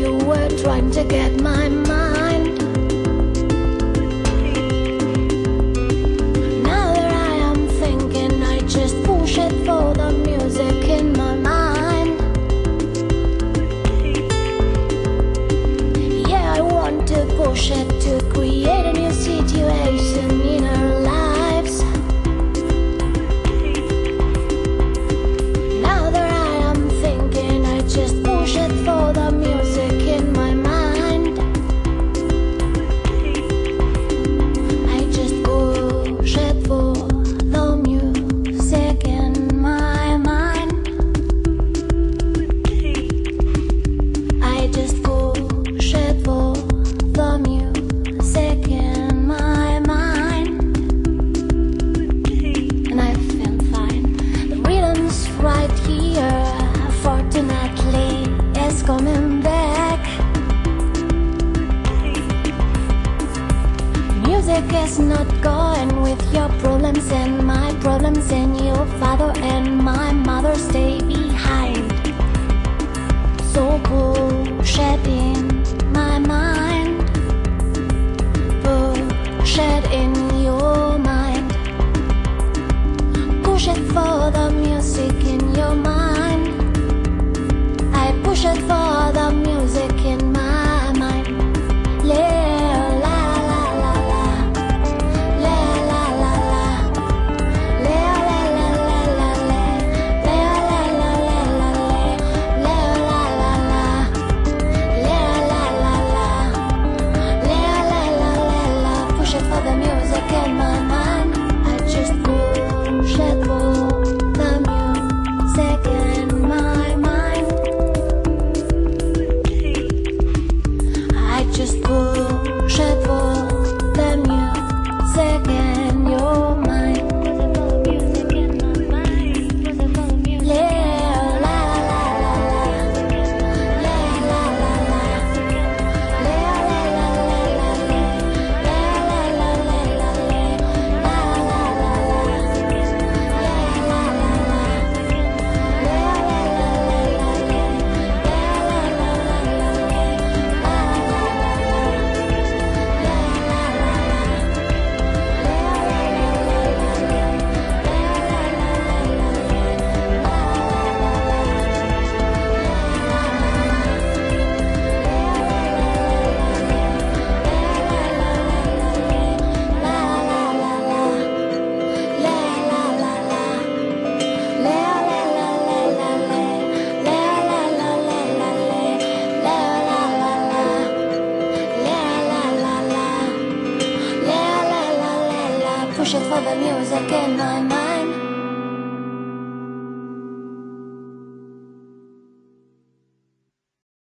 you were trying to get my mind. Now that I am thinking, I just push it for the music in my mind. Yeah, I want to push it to create a new situation in our lives. Now that I am thinking, I just push it for the music in my mind. I just push it for the music in my mind. I just push it for the music in my mind. And I feel fine. The rhythm's right here, fortunately, it's coming back. Music is not going with your problems and my problems, and your father and my mother stay behind. So push it in my mind, push it in your mind, push it for the music in your mind. I push it for the music in my mind. La la la la la, la la la la, la la la la la, la la la la la, la la la la, la la la la, la la la la. Push it for the music in my mind. I just push it for the music in my mind. I just push it for the music in your mind. La la la la la, la la la la, la la la la la, la la la la la, la la la la, push it for the music in my mind.